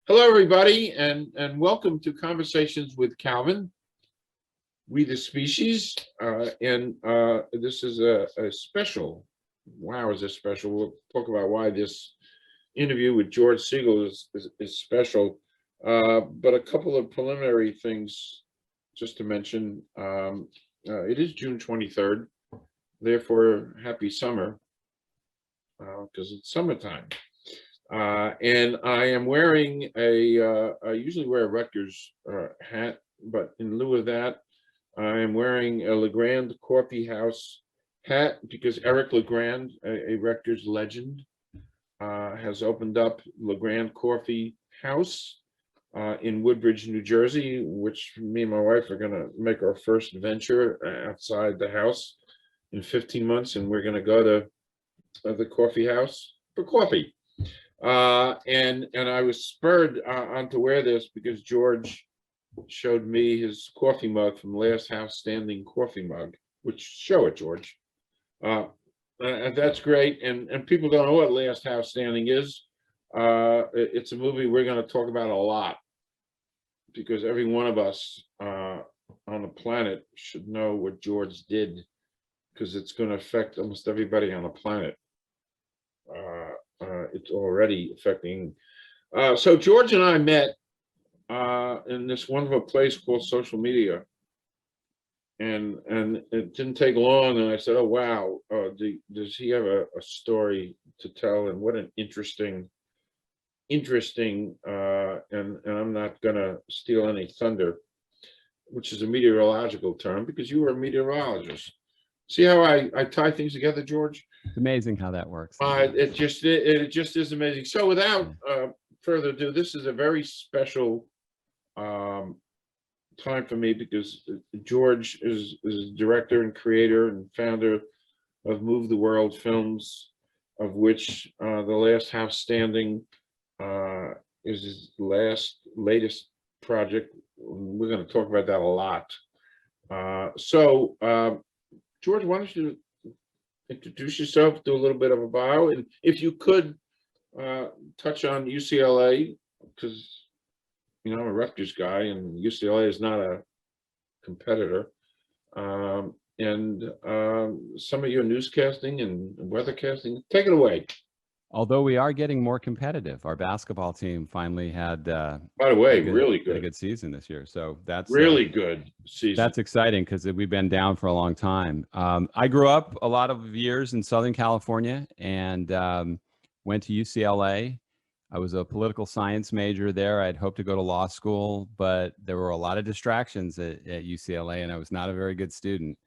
Hello, everybody, and welcome to Conversations with Calvin, We the Species. This is a special, wow, is this special? We'll talk about why this interview with George SIEGAL is special. But a couple of preliminary things just to mention. It is June 23rd, therefore, happy summer, because it's summertime. And I am wearing I usually wear a Rutgers hat, but in lieu of that, I am wearing a LeGrand Coffee House hat because Eric LeGrand, a Rutgers legend, has opened up LeGrand Coffee House in Woodbridge, New Jersey, which me and my wife are going to make our first venture outside the house in 15 months. And we're going to go to the coffee house for coffee. And I was spurred on to wear this because George showed me his coffee mug from Last House Standing coffee mug, which show it, George. And that's great. And people don't know what Last House Standing is. It's a movie we're going to talk about a lot because every one of us on the planet should know what George did because it's going to affect almost everybody on the planet. It's already affecting. So George and I met in this wonderful place called social media, and it didn't take long. And I said, "Oh wow, does he have a story to tell?" And what an interesting. And I'm not gonna steal any thunder, which is a meteorological term because you were a meteorologist. See how I tie things together, George? It's amazing how that works. It just is amazing. So without further ado, this is a very special time for me because George is director and creator and founder of Move the World Films, of which The Last House Standing is his latest project. We're going to talk about that a lot. George, why don't you introduce yourself, do a little bit of a bio, and if you could touch on UCLA, because I'm a Rutgers guy and UCLA is not a competitor, and some of your newscasting and weathercasting. Take it away. Although we are getting more competitive, our basketball team finally had, by the way, a good season this year. So that's really good season. That's exciting because we've been down for a long time. I grew up a lot of years in Southern California and went to UCLA. I was a political science major there. I'd hoped to go to law school, but there were a lot of distractions at UCLA, and I was not a very good student.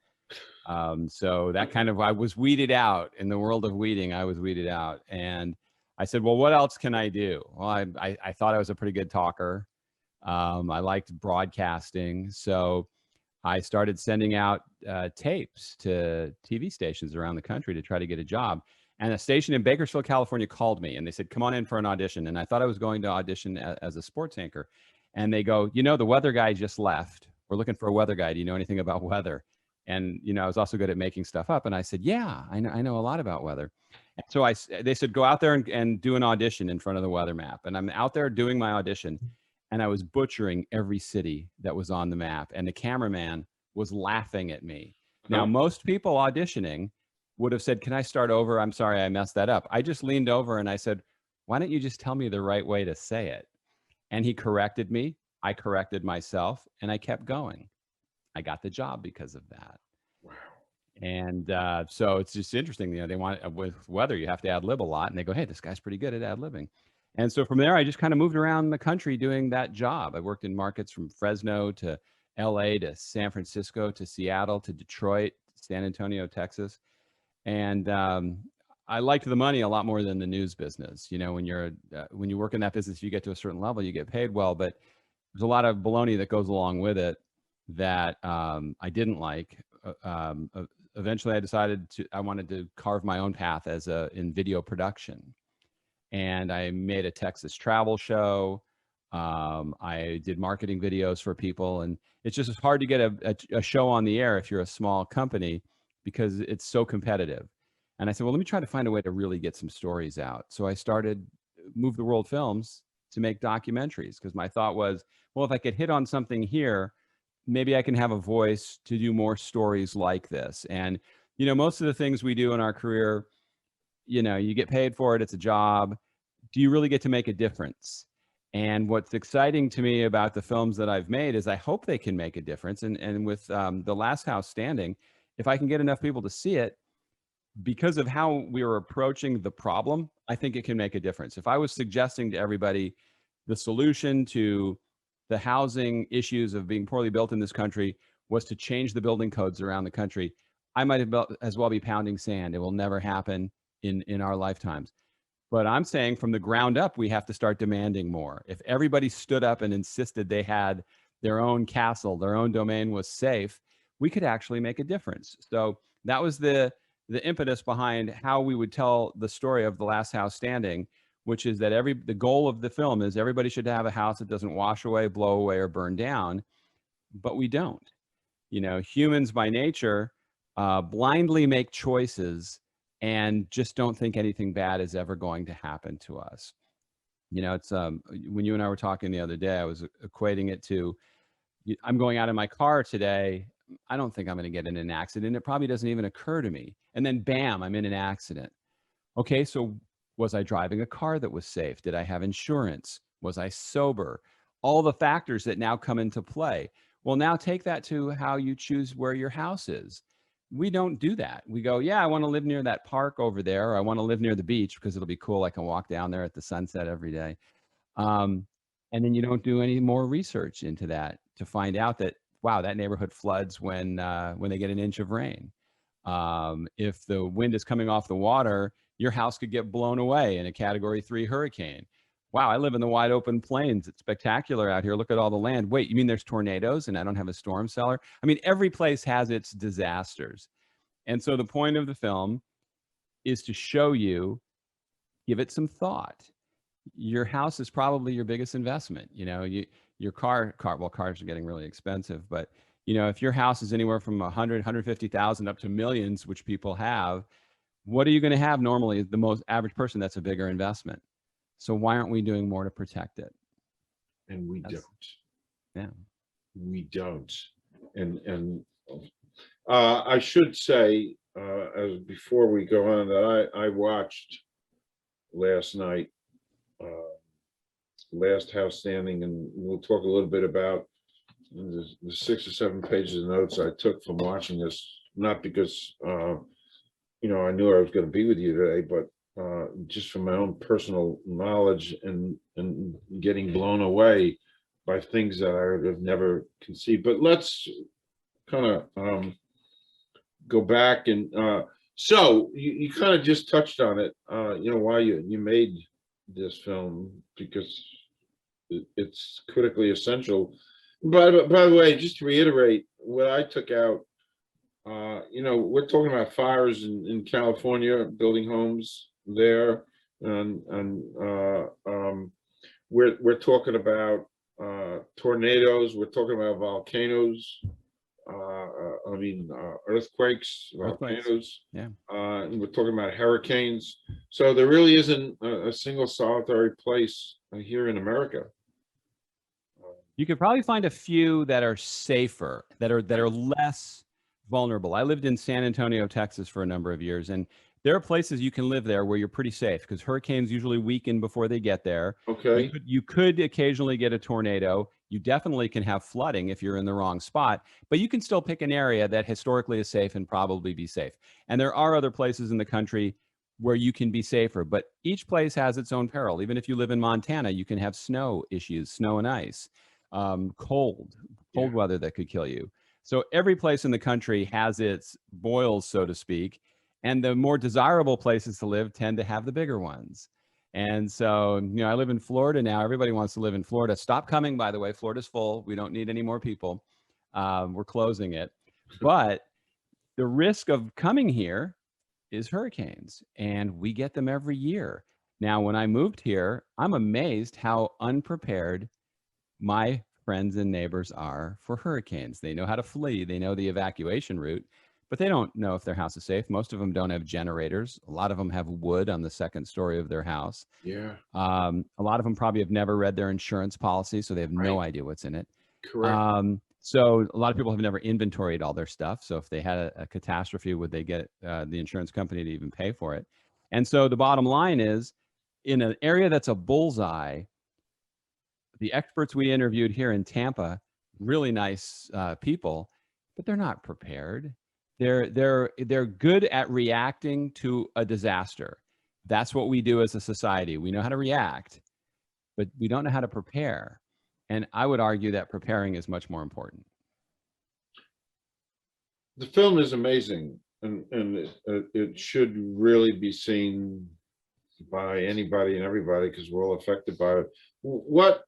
So that I was weeded out in the world of weeding. I was weeded out, and I said, well, what else can I do? Well, I thought I was a pretty good talker. I liked broadcasting. So I started sending out tapes to TV stations around the country to try to get a job. And a station in Bakersfield, California called me and they said, come on in for an audition. And I thought I was going to audition as a sports anchor. And they go, the weather guy just left. We're looking for a weather guy. Do you know anything about weather? And, I was also good at making stuff up. And I said, yeah, I know a lot about weather. And so they said, go out there and do an audition in front of the weather map. And I'm out there doing my audition. And I was butchering every city that was on the map. And the cameraman was laughing at me. Now, most people auditioning would have said, can I start over? I'm sorry, I messed that up. I just leaned over and I said, why don't you just tell me the right way to say it? And he corrected me. I corrected myself and I kept going. I got the job because of that. Wow. And so it's just interesting. They want with weather, you have to ad lib a lot. And they go, hey, this guy's pretty good at ad libbing. And so from there, I just kind of moved around the country doing that job. I worked in markets from Fresno to LA to San Francisco to Seattle to Detroit, San Antonio, Texas. And I liked the money a lot more than the news business. When you work in that business, you get to a certain level, you get paid well, but there's a lot of baloney that goes along with it that I didn't like. Eventually, I decided I wanted to carve my own path in video production. And I made a Texas travel show. I did marketing videos for people. And it's just hard to get a show on the air if you're a small company because it's so competitive. And I said, well, let me try to find a way to really get some stories out. So I started Move the World Films to make documentaries, because my thought was, well, if I could hit on something here, maybe I can have a voice to do more stories like this. And, most of the things we do in our career, you get paid for it. It's a job. Do you really get to make a difference? And what's exciting to me about the films that I've made is I hope they can make a difference. And with The Last House Standing, if I can get enough people to see it, because of how we were approaching the problem, I think it can make a difference. If I was suggesting to everybody the solution to the housing issues of being poorly built in this country was to change the building codes around the country, I might as well be pounding sand. It will never happen in our lifetimes. But I'm saying from the ground up, we have to start demanding more. If everybody stood up and insisted they had their own castle, their own domain was safe, we could actually make a difference. So that was the impetus behind how we would tell the story of The Last House Standing, which is that the goal of the film is everybody should have a house that doesn't wash away, blow away, or burn down. But we don't. Humans by nature blindly make choices and just don't think anything bad is ever going to happen to us. It's when you and I were talking the other day, I was equating it to, I'm going out in my car today. I don't think I'm going to get in an accident. It probably doesn't even occur to me. And then bam, I'm in an accident. Okay, so was I driving a car that was safe? Did I have insurance? Was I sober? All the factors that now come into play. Well, now take that to how you choose where your house is. We don't do that. We go, yeah, I want to live near that park over there. Or I want to live near the beach because it'll be cool. I can walk down there at the sunset every day. And then you don't do any more research into that to find out that, wow, that neighborhood floods when they get an inch of rain. If the wind is coming off the water, your house could get blown away in a Category 3 hurricane. Wow, I live in the wide open plains. It's spectacular out here. Look at all the land. Wait, you mean there's tornadoes and I don't have a storm cellar? I mean, every place has its disasters. And so the point of the film is to show you, give it some thought. Your house is probably your biggest investment. Your car, well, cars are getting really expensive, but if your house is anywhere from 100, 150,000 up to millions, which people have, what are you going to have normally? The most average person, that's a bigger investment. So why aren't we doing more to protect it? And we don't. Yeah. We don't. And I should say, as before we go on, that I watched last night, Last House Standing, and we'll talk a little bit about the 6 or 7 pages of notes I took from watching this, not because I knew I was going to be with you today, but just from my own personal knowledge and getting blown away by things that I would have never conceived. But let's kind of go back and so you kind of just touched on it, why you made this film, because it's critically essential. By the way, just to reiterate what I took out, we're talking about fires in California, building homes there, and we're talking about tornadoes, we're talking about volcanoes, earthquakes, volcanoes, yeah, and we're talking about hurricanes. So there really isn't a single solitary place here in America. You could probably find a few that are safer, that are less vulnerable. I lived in San Antonio, Texas for a number of years, and there are places you can live there where you're pretty safe because hurricanes usually weaken before they get there. Okay. You could occasionally get a tornado. You definitely can have flooding if you're in the wrong spot, but you can still pick an area that historically is safe and probably be safe. And there are other places in the country where you can be safer, but each place has its own peril. Even if you live in Montana, you can have snow issues, snow and ice, cold weather that could kill you. So every place in the country has its boils, so to speak, and the more desirable places to live tend to have the bigger ones. And so, I live in Florida now. Everybody wants to live in Florida. Stop coming, by the way. Florida's full. We don't need any more people. We're closing it. But the risk of coming here is hurricanes, and we get them every year. Now, when I moved here, I'm amazed how unprepared my friends and neighbors are for hurricanes. They know how to flee. They know the evacuation route, but they don't know if their house is safe. Most of them don't have generators. A lot of them have wood on the second story of their house. Yeah. A lot of them probably have never read their insurance policy, so they have no idea what's in it. Correct. So a lot of people have never inventoried all their stuff. So if they had a catastrophe, would they get the insurance company to even pay for it? And so the bottom line is, in an area that's a bullseye, the experts we interviewed here in Tampa, really nice people, but they're not prepared. They're good at reacting to a disaster. That's what we do as a society. We know how to react, but we don't know how to prepare. And I would argue that preparing is much more important. The film is amazing, and it should really be seen by anybody and everybody, because we're all affected by it. What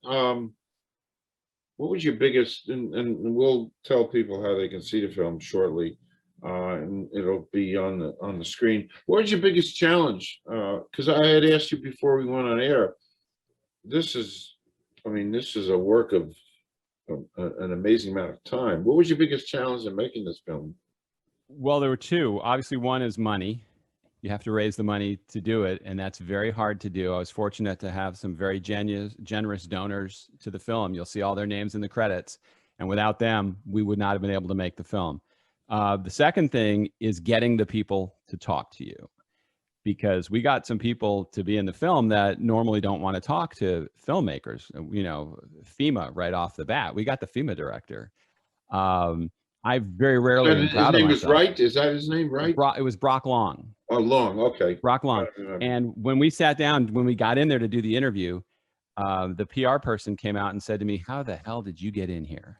was your biggest, and we'll tell people how they can see the film shortly, and it'll be on the screen. What was your biggest challenge? Because I had asked you before we went on air. This is a work of an amazing amount of time. What was your biggest challenge in making this film? Well, there were two. Obviously, one is money. You have to raise the money to do it, and that's very hard to do. I was fortunate to have some very generous donors to the film. You'll see all their names in the credits, and without them, we would not have been able to make the film. The second thing is getting the people to talk to you, because we got some people to be in the film that normally don't want to talk to filmmakers. You know, FEMA right off the bat. We got the FEMA director. I very rarely am proud of myself. His name was Wright? Is that his name, Wright? It was Brock Long. Oh, Long, okay. Brock Long. And when we sat down, when we got in there to do the interview, the PR person came out and said to me, "How the hell did you get in here?"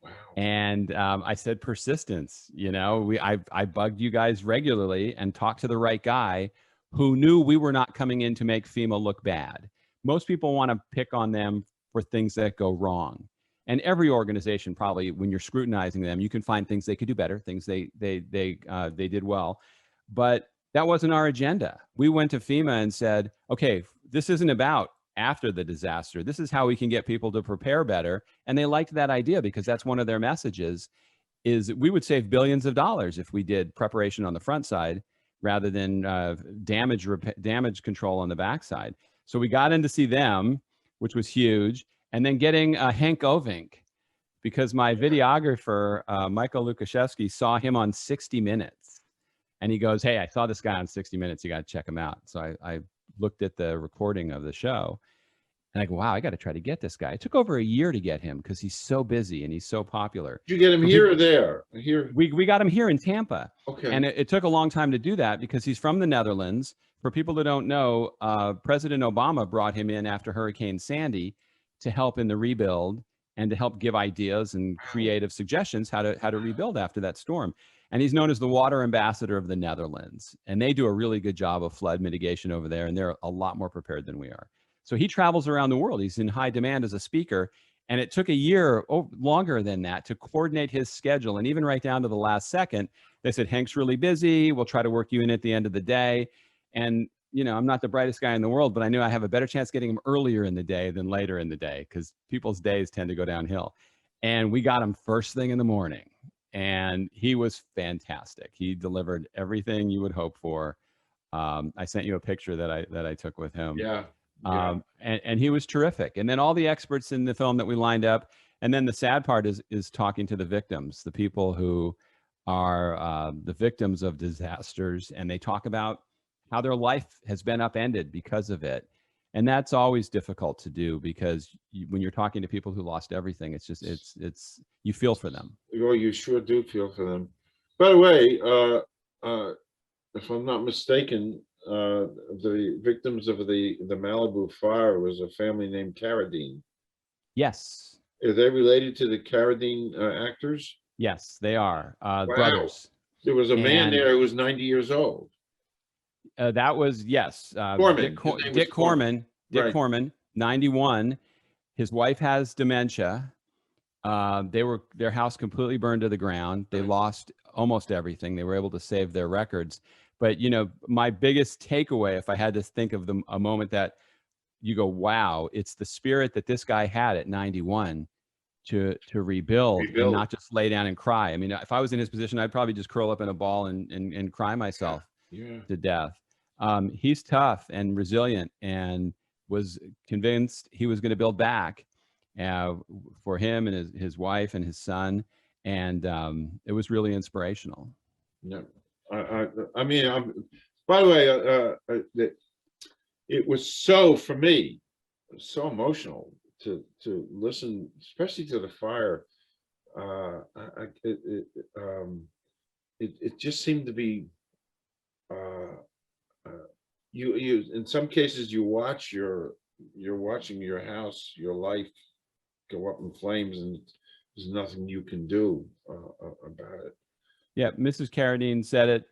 Wow. And I said, "Persistence. You know, I bugged you guys regularly and talked to the right guy who knew we were not coming in to make FEMA look bad. Most people want to pick on them for things that go wrong. And every organization, probably, when you're scrutinizing them, you can find things they could do better, things they did well. But that wasn't our agenda. We went to FEMA and said, okay, this isn't about after the disaster. This is how we can get people to prepare better. And they liked that idea, because that's one of their messages, is we would save billions of dollars if we did preparation on the front side rather than damage control on the backside. So we got in to see them, which was huge. And then getting Hank Ovink, because my videographer, Michael Lukaszewski, saw him on 60 Minutes. And he goes, "Hey, I saw this guy on 60 Minutes. You got to check him out." So I looked at the recording of the show. And I go, wow, I got to try to get this guy. It took over a year to get him because he's so busy and he's so popular. Did you get him here or there? Here. We got him here in Tampa. Okay. And it took a long time to do that because he's from the Netherlands. For people that don't know, President Obama brought him in after Hurricane Sandy to help in the rebuild and to help give ideas and creative suggestions how to rebuild after that storm. And he's known as the water ambassador of the Netherlands. And they do a really good job of flood mitigation over there. And they're a lot more prepared than we are. So he travels around the world. He's in high demand as a speaker. And it took a year, longer than that, to coordinate his schedule. And even right down to the last second, they said, "Hank's really busy. We'll try to work you in at the end of the day." And, you know, I'm not the brightest guy in the world, but I knew I have a better chance getting him earlier in the day than later in the day because people's days tend to go downhill. And we got him first thing in the morning. And he was fantastic. He delivered everything you would hope for. I sent you a picture that I took with him. Yeah. And he was terrific. And then all the experts in the film that we lined up. And then the sad part is talking to the victims, the people who are the victims of disasters. And they talk about how their life has been upended because of it. And that's always difficult to do because when you're talking to people who lost everything, it's just, it's you feel for them. Well, you sure do feel for them. By the way, if I'm not mistaken, the victims of the Malibu fire was a family named Carradine. Yes. Are they related to the Carradine actors? Yes, they are. Wow. Brothers. There was a man there who was 90 years old. That was, yes. Corman. Dick Corman. Dick Right. Corman, 91. His wife has dementia. Their house completely burned to the ground. They lost almost everything. They were able to save their records. But, you know, my biggest takeaway, if I had to think of a moment that you go, wow, it's the spirit that this guy had at 91 to rebuild and Rebuild. not just lay down and cry. I mean, if I was in his position, I'd probably just curl up in a ball and cry myself Yeah. to death. He's tough and resilient, and was convinced he was going to build back for him and his wife and his son. And it was really inspirational. Yeah. I mean, by the way, it was so, for me, so emotional to listen, especially to the fire. It just seemed to be, you in some cases you're watching your house, your life go up in flames, and there's nothing you can do about it. Yeah, Mrs. Carradine said it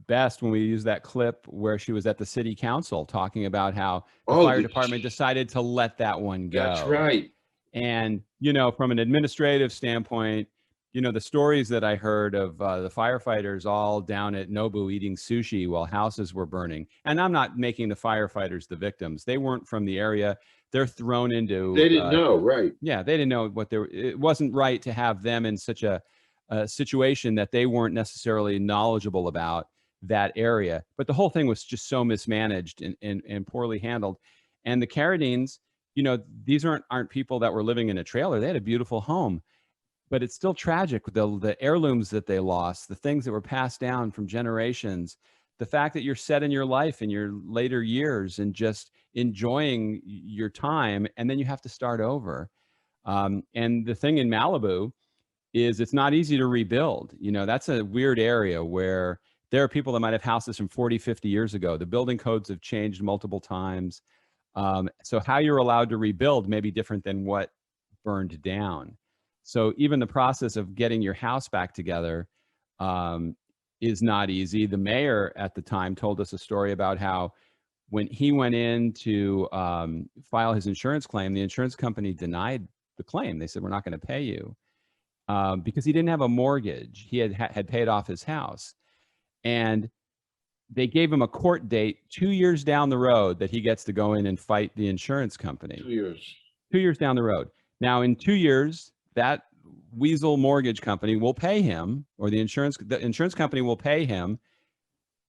best when we used that clip where she was at the city council talking about how the fire department decided to let that one go. That's right. And, you know, from an administrative standpoint, you know, the stories that I heard of the firefighters all down at Nobu eating sushi while houses were burning. And I'm not making the firefighters the victims. They weren't from the area. They're thrown into. They didn't know, right? Yeah, they didn't know what they were. It wasn't right to have them in such a situation that they weren't necessarily knowledgeable about that area. But the whole thing was just so mismanaged and poorly handled. And the Carradines, you know, these aren't people that were living in a trailer. They had a beautiful home, but it's still tragic. The heirlooms that they lost, the things that were passed down from generations, the fact that you're set in your life in your later years and just enjoying your time, and then you have to start over. And the thing in Malibu is it's not easy to rebuild. You know, that's a weird area where there are people that might have houses from 40, 50 years ago. The building codes have changed multiple times. So how you're allowed to rebuild may be different than what burned down. So even the process of getting your house back together is not easy. The mayor at the time told us a story about how when he went in to file his insurance claim, the insurance company denied the claim. They said, we're not going to pay you because he didn't have a mortgage. He had paid off his house. And they gave him a court date 2 years down the road that he gets to go in and fight the insurance company. 2 years. 2 years down the road. Now, in 2 years, that weasel mortgage company will pay him, or the insurance company will pay him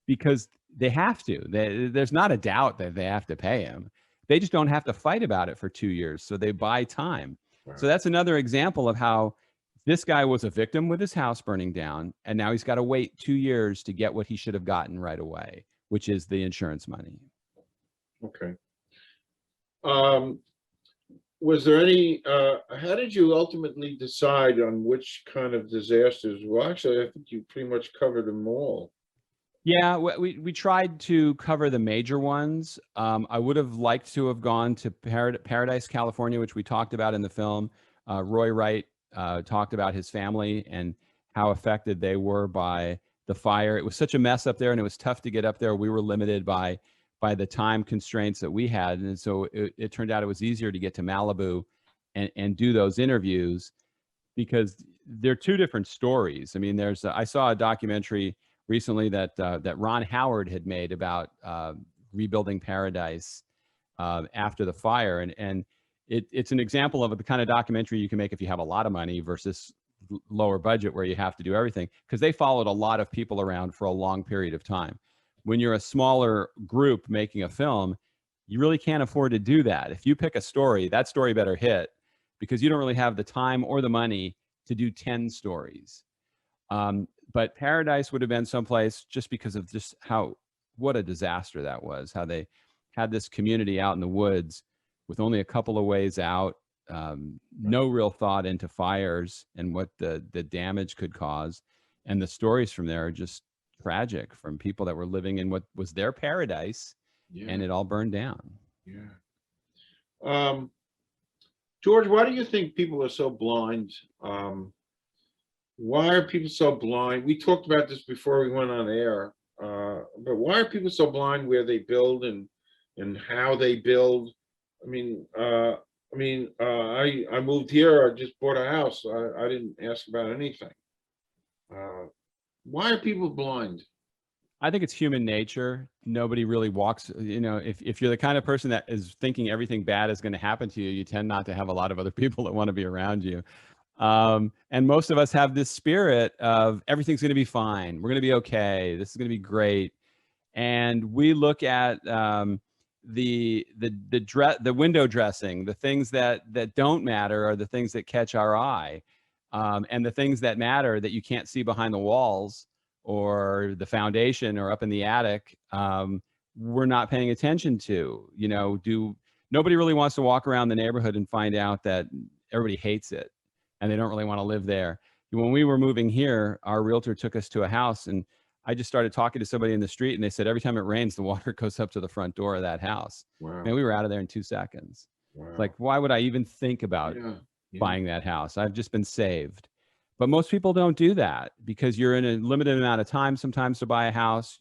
because they have to. There's not a doubt that they have to pay him. They just don't have to fight about it for 2 years. So they buy time. Wow. So that's another example of how this guy was a victim with his house burning down, and now he's got to wait 2 years to get what he should have gotten right away, which is the insurance money. Okay. Was there any, how did you ultimately decide on which kind of disasters? Well, actually, I think you pretty much covered them all. Yeah, we tried to cover the major ones. I would have liked to have gone to Paradise, California, which we talked about in the film. Roy Wright talked about his family and how affected they were by the fire. It was such a mess up there, and it was tough to get up there. We were limited by the time constraints that we had, and so it turned out it was easier to get to Malibu and do those interviews because they're two different stories. I mean, I saw a documentary recently that Ron Howard had made about rebuilding Paradise after the fire, and it's an example of the kind of documentary you can make if you have a lot of money versus lower budget where you have to do everything, because they followed a lot of people around for a long period of time. When you're a smaller group making a film, you really can't afford to do that. If you pick a story, that story better hit, because you don't really have the time or the money to do 10 stories. But Paradise would have been someplace just because of just what a disaster that was, how they had this community out in the woods with only a couple of ways out, no real thought into fires and what the damage could cause. And the stories from there are just tragic, from people that were living in what was their paradise, and it all burned down. Yeah. George, why do you think people are so blind? Why are people so blind? We talked about this before we went on air, but why are people so blind where they build and how they build? I mean, I moved here. I just bought a house. I didn't ask about anything. Why are people blind? I think it's human nature. Nobody really walks, if you're the kind of person that is thinking everything bad is going to happen to you, you tend not to have a lot of other people that want to be around you. And most of us have this spirit of everything's going to be fine. We're going to be okay. This is going to be great. And we look at the window dressing, the things that don't matter are the things that catch our eye, and the things that matter that you can't see behind the walls or the foundation or up in the attic, we're not paying attention to. Nobody really wants to walk around the neighborhood and find out that everybody hates it and they don't really want to live there. When we were moving here, our realtor took us to a house, and I just started talking to somebody in the street, and they said every time it rains, the water goes up to the front door of that house. Wow. And we were out of there in 2 seconds. Wow. It's like, why would I even think about buying that house? I've just been saved. But most people don't do that because you're in a limited amount of time sometimes to buy a house.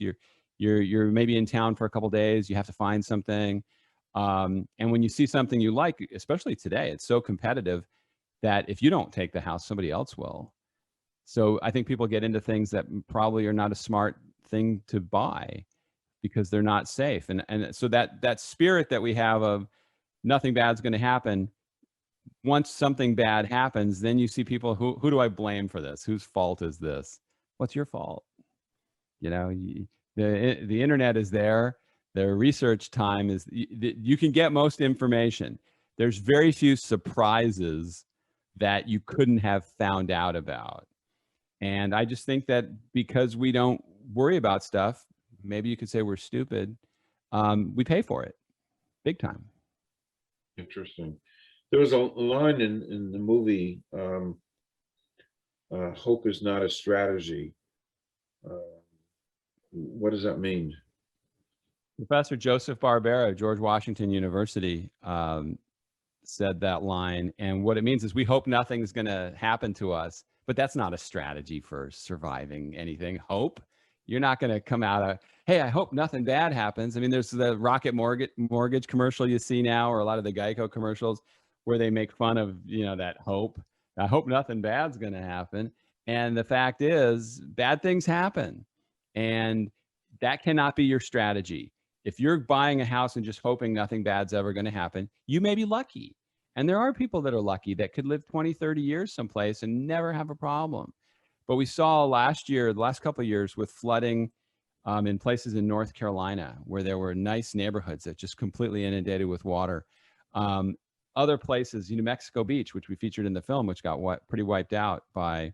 You're maybe in town for a couple of days. You have to find something. And when you see something you like, especially today, it's so competitive that if you don't take the house, somebody else will. So I think people get into things that probably are not a smart thing to buy because they're not safe. And so that spirit that we have of nothing bad's going to happen, once something bad happens, then you see people, who do I blame for this? Whose fault is this? What's your fault? The internet is there. The research time is, you can get most information. There's very few surprises that you couldn't have found out about. And I just think that because we don't worry about stuff, maybe you could say we're stupid, we pay for it big time. Interesting. There was a line in the movie, hope is not a strategy. What does that mean? Professor Joseph Barbera of George Washington University said that line. And what it means is we hope nothing's going to happen to us, but that's not a strategy for surviving anything. Hope, you're not going to come out of, hey, I hope nothing bad happens. I mean, there's the Rocket mortgage commercial you see now, or a lot of the Geico commercials where they make fun of, that hope. I hope nothing bad's going to happen. And the fact is, bad things happen. And that cannot be your strategy. If you're buying a house and just hoping nothing bad's ever going to happen, you may be lucky. And there are people that are lucky that could live 20, 30 years someplace and never have a problem. But we saw the last couple of years with flooding in places in North Carolina where there were nice neighborhoods that just completely inundated with water. Other places, New Mexico Beach, which we featured in the film, which got pretty wiped out by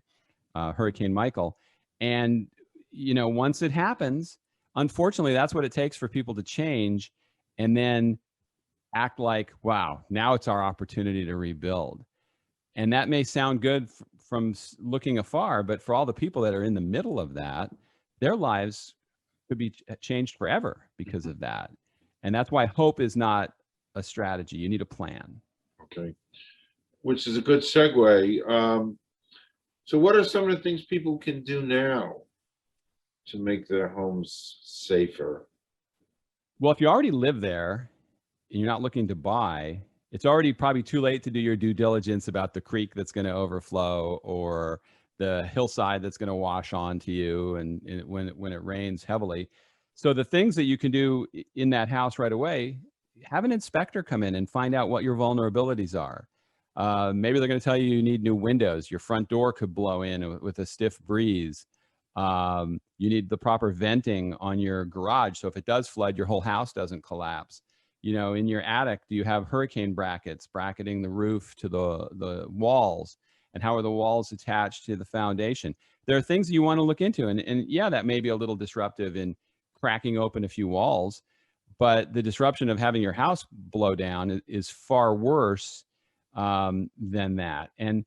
Hurricane Michael. And, once it happens, unfortunately, that's what it takes for people to change and then act like, wow, now it's our opportunity to rebuild. And that may sound good from looking afar, but for all the people that are in the middle of that, their lives could be changed forever because of that. And that's why hope is not a strategy. You need a plan. Okay, which is a good segue. So what are some of the things people can do now to make their homes safer? Well, if you already live there and you're not looking to buy, it's already probably too late to do your due diligence about the creek that's going to overflow or the hillside that's going to wash onto you and when it rains heavily. So the things that you can do in that house right away, have an inspector come in and find out what your vulnerabilities are. Maybe they're going to tell you need new windows. Your front door could blow in with a stiff breeze. You need the proper venting on your garage, so if it does flood, your whole house doesn't collapse. In your attic, do you have hurricane brackets bracketing the roof to the walls? And how are the walls attached to the foundation? There are things you want to look into. And yeah, that may be a little disruptive in cracking open a few walls, but the disruption of having your house blow down is far worse than that. And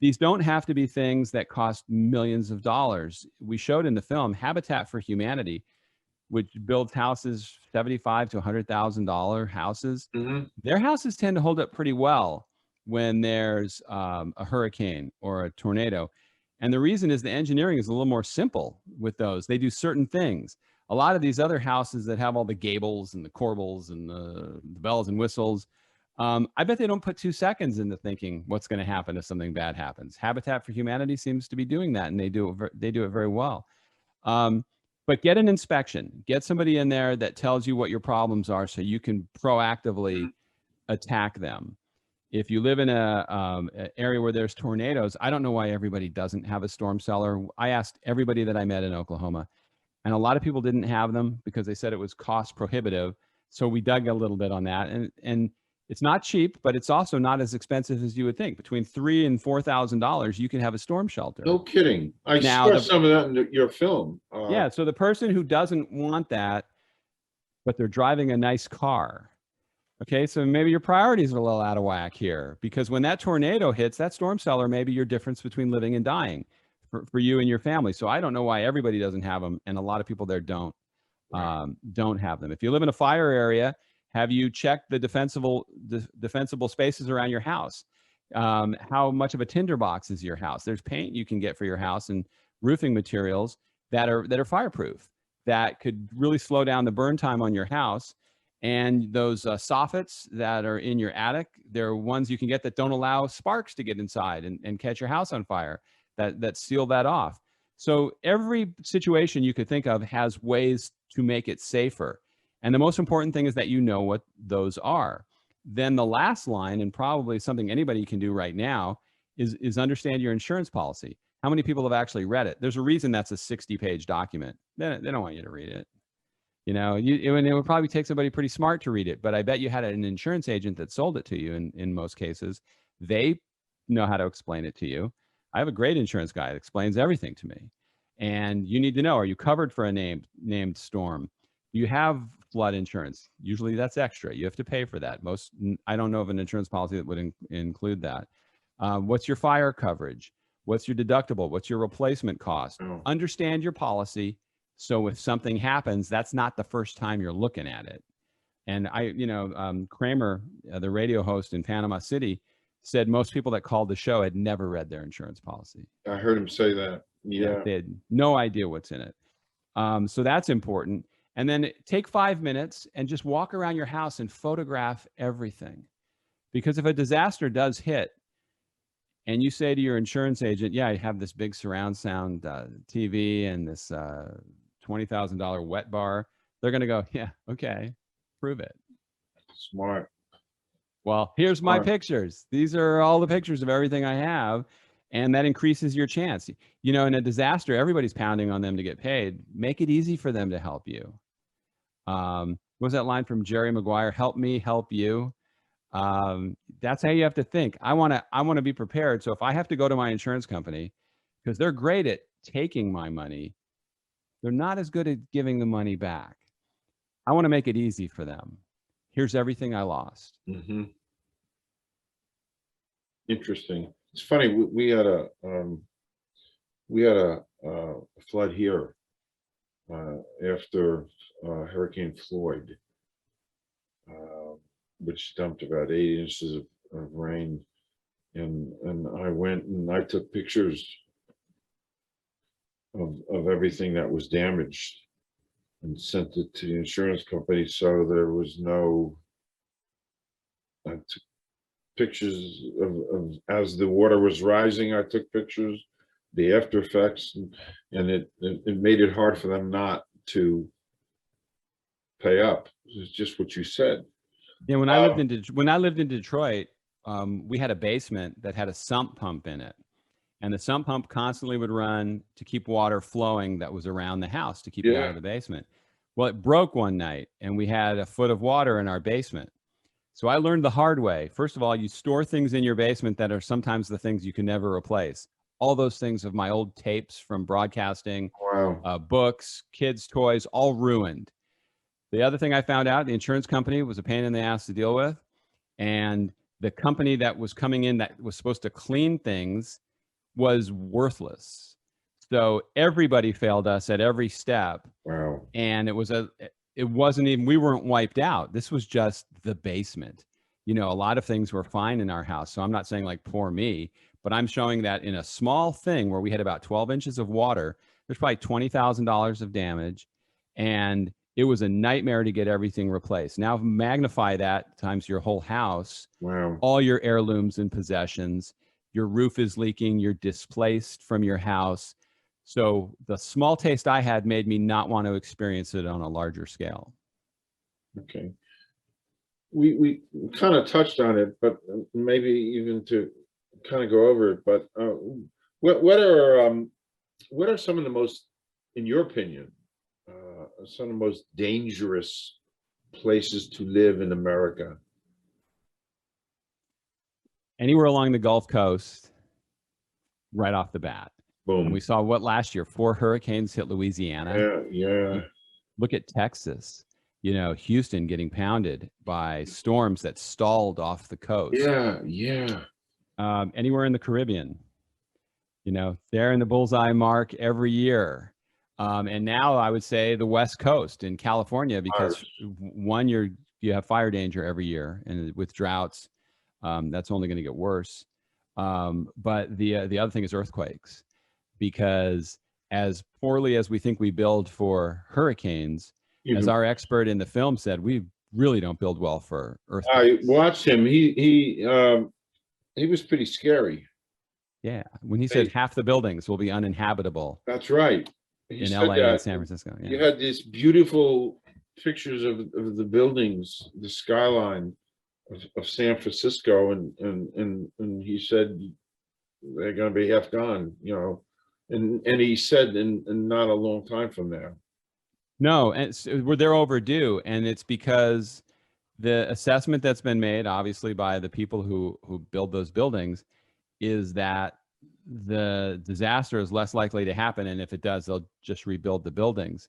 these don't have to be things that cost millions of dollars. We showed in the film Habitat for Humanity, which builds houses, $75,000 to $100,000 houses. Mm-hmm. Their houses tend to hold up pretty well when there's a hurricane or a tornado. And the reason is the engineering is a little more simple with those. They do certain things. A lot of these other houses that have all the gables and the corbels and the bells and whistles, I bet they don't put 2 seconds into thinking what's going to happen if something bad happens. Habitat for Humanity seems to be doing that, and they do it very well. But get an inspection. Get somebody in there that tells you what your problems are so you can proactively attack them. If you live in an area where there's tornadoes, I don't know why everybody doesn't have a storm cellar. I asked everybody that I met in Oklahoma, and a lot of people didn't have them because they said it was cost prohibitive. So we dug a little bit on that, and it's not cheap, but it's also not as expensive as you would think. Between $3,000 and $4,000, you can have a storm shelter. No kidding. I Now saw some of that in your film. Yeah, so the person who doesn't want that, but they're driving a nice car. Okay, so maybe your priorities are a little out of whack here, because when that tornado hits, that storm cellar may be your difference between living and dying for you and your family. So I don't know why everybody doesn't have them, and a lot of people there don't have them. If you live in a fire area, have you checked the defensible spaces around your house? How much of a tinderbox is your house? There's paint you can get for your house and roofing materials that are fireproof, that could really slow down the burn time on your house. And those soffits that are in your attic, they're ones you can get that don't allow sparks to get inside and catch your house on fire, that seal that off. So every situation you could think of has ways to make it safer. And the most important thing is that you know what those are. Then the last line, and probably something anybody can do right now, is understand your insurance policy. How many people have actually read it? There's a reason that's a 60-page document. They don't want you to read it. You know, and it would probably take somebody pretty smart to read it, but I bet you had an insurance agent that sold it to you in most cases. They know how to explain it to you. I have a great insurance guy that explains everything to me. And you need to know, are you covered for a named storm? You have flood insurance. Usually that's extra. You have to pay for that. I don't know of an insurance policy that would include that. What's your fire coverage? What's your deductible? What's your replacement cost? Oh. Understand your policy. So if something happens, that's not the first time you're looking at it. And Kramer, the radio host in Panama City, said most people that called the show had never read their insurance policy. I heard him say that. Yeah. They had no idea what's in it. So that's important. And then take 5 minutes and just walk around your house and photograph everything. Because if a disaster does hit, and you say to your insurance agent, yeah, I have this big surround sound TV and this $20,000 wet bar, they're going to go, yeah, okay, prove it. Smart. Well, here's my pictures. These are all the pictures of everything I have. And that increases your chance. You know, in a disaster, everybody's pounding on them to get paid. Make it easy for them to help you. What was that line from Jerry Maguire? Help me, help you. That's how you have to think. I want to be prepared. So if I have to go to my insurance company, because they're great at taking my money, they're not as good at giving the money back. I want to make it easy for them. Here's everything I lost. Mm-hmm. Interesting. It's funny. We had a flood here after Hurricane Floyd, which dumped about 8 inches of rain, and I went and I took pictures of everything that was damaged and sent it to the insurance company. So there was no, I took pictures of as the water was rising. I took pictures, the after effects, and it made it hard for them not to pay up. It's just what you said. Yeah, when I lived in Detroit, we had a basement that had a sump pump in it, and the sump pump constantly would run to keep water flowing that was around the house to keep it out of the basement. Well, it broke one night, and we had a foot of water in our basement. So I learned the hard way. First of all, you store things in your basement that are sometimes the things you can never replace. All those things of my old tapes from broadcasting, books, kids' toys, all ruined. The other thing I found out, the insurance company was a pain in the ass to deal with. And the company that was coming in that was supposed to clean things was worthless. So everybody failed us at every step. Wow. And it wasn't even, we weren't wiped out. This was just the basement. You know, a lot of things were fine in our house. So I'm not saying like poor me, but I'm showing that in a small thing where we had about 12 inches of water, there's probably $20,000 of damage. And it was a nightmare to get everything replaced. Now magnify that times your whole house. Wow. All your heirlooms and possessions. Your roof is leaking. You're displaced from your house. So the small taste I had made me not want to experience it on a larger scale. Okay. We kind of touched on it, but maybe even to kind of go over it. But what are some of the most, in your opinion, some of the most dangerous places to live in America? Anywhere along the Gulf Coast, right off the bat. And Boom. we saw what last year, 4 hurricanes hit Louisiana. Yeah. Look at Texas, you know, Houston getting pounded by storms that stalled off the coast. Yeah. Anywhere in the Caribbean, you know, they're in the bullseye mark every year. And now I would say the West Coast in California, because one, you have fire danger every year, and with droughts, that's only going to get worse. But the other thing is earthquakes, because as poorly as we think we build for hurricanes, as our expert in the film said, we really don't build well for earthquakes. I watched him. He was pretty scary. Yeah, when he said half the buildings will be uninhabitable. That's right. He in said LA that. and San Francisco. Yeah. You had these beautiful pictures of the buildings, the skyline of San Francisco, and he said they're going to be half gone, you know, and he said in not a long time from there. No, and they're overdue, and it's because the assessment that's been made, obviously by the people who build those buildings, is that the disaster is less likely to happen, and if it does, they'll just rebuild the buildings.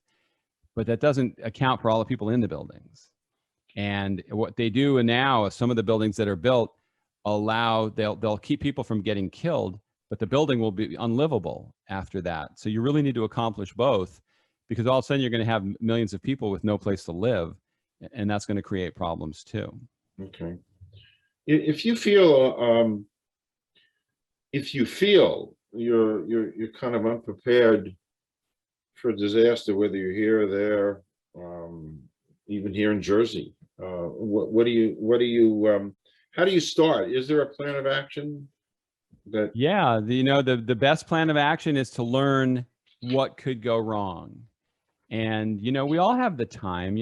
But that doesn't account for all the people in the buildings. And what they do now, some of the buildings that are built they'll keep people from getting killed, but the building will be unlivable after that. So you really need to accomplish both, because all of a sudden you're going to have millions of people with no place to live, and that's going to create problems too. Okay. If you feel you're kind of unprepared for disaster, whether you're here or there, even here in Jersey, how do you start? Is there a plan of action? Yeah, the best plan of action is to learn what could go wrong. And, we all have the time,